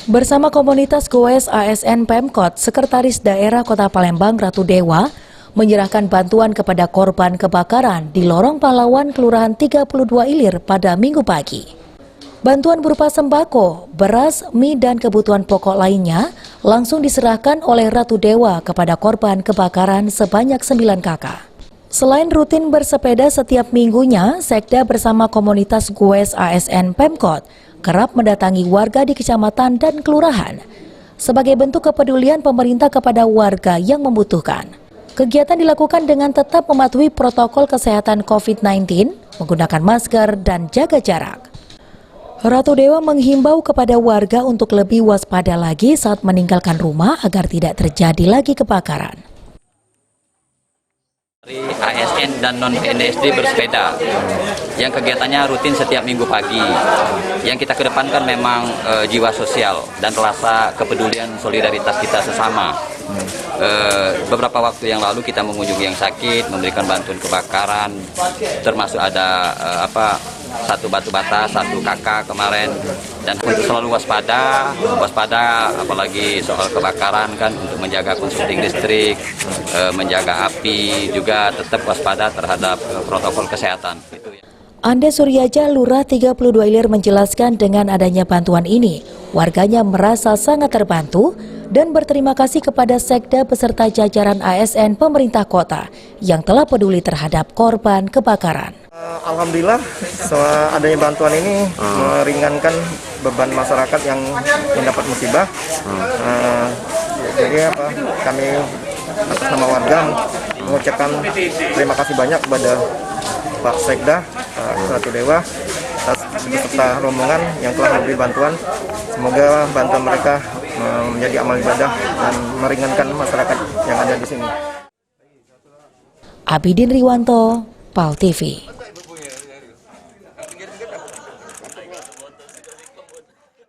Bersama komunitas Goes ASN Pemkot, Sekretaris Daerah Kota Palembang Ratu Dewa menyerahkan bantuan kepada korban kebakaran di Lorong Pahlawan Kelurahan 32 Ilir pada Minggu pagi. Bantuan berupa sembako, beras, mie, dan kebutuhan pokok lainnya langsung diserahkan oleh Ratu Dewa kepada korban kebakaran sebanyak 9 kakak. Selain rutin bersepeda setiap minggunya, Sekda bersama komunitas Goes ASN Pemkot kerap mendatangi warga di kecamatan dan kelurahan sebagai bentuk kepedulian pemerintah kepada warga yang membutuhkan. Kegiatan dilakukan dengan tetap mematuhi protokol kesehatan COVID-19, menggunakan masker dan jaga jarak. Ratu Dewa menghimbau kepada warga untuk lebih waspada lagi saat meninggalkan rumah agar tidak terjadi lagi kebakaran. ASN dan non-PNSD bersepeda yang kegiatannya rutin setiap minggu pagi. Yang kita kedepankan memang jiwa sosial dan rasa kepedulian solidaritas kita sesama. Beberapa waktu yang lalu kita mengunjungi yang sakit, memberikan bantuan kebakaran, termasuk ada satu batu bata, satu kakak kemarin, dan untuk selalu waspada apalagi soal kebakaran kan, untuk menjaga konsumsi listrik, menjaga api, juga tetap waspada terhadap protokol kesehatan. Ande Suryaja, Lurah 32 Ilir menjelaskan dengan adanya bantuan ini, warganya merasa sangat terbantu dan berterima kasih kepada Sekda beserta jajaran ASN pemerintah kota yang telah peduli terhadap korban kebakaran. Alhamdulillah, adanya bantuan ini meringankan beban masyarakat yang mendapat musibah. Jadi kami sama warga mengucapkan terima kasih banyak kepada Pak Sekda, Ratu Dewa, beserta rombongan yang telah memberi bantuan. Semoga bantuan mereka menjadi amal ibadah dan meringankan masyarakat yang ada di sini. Abidin Riwanto, PAL TV.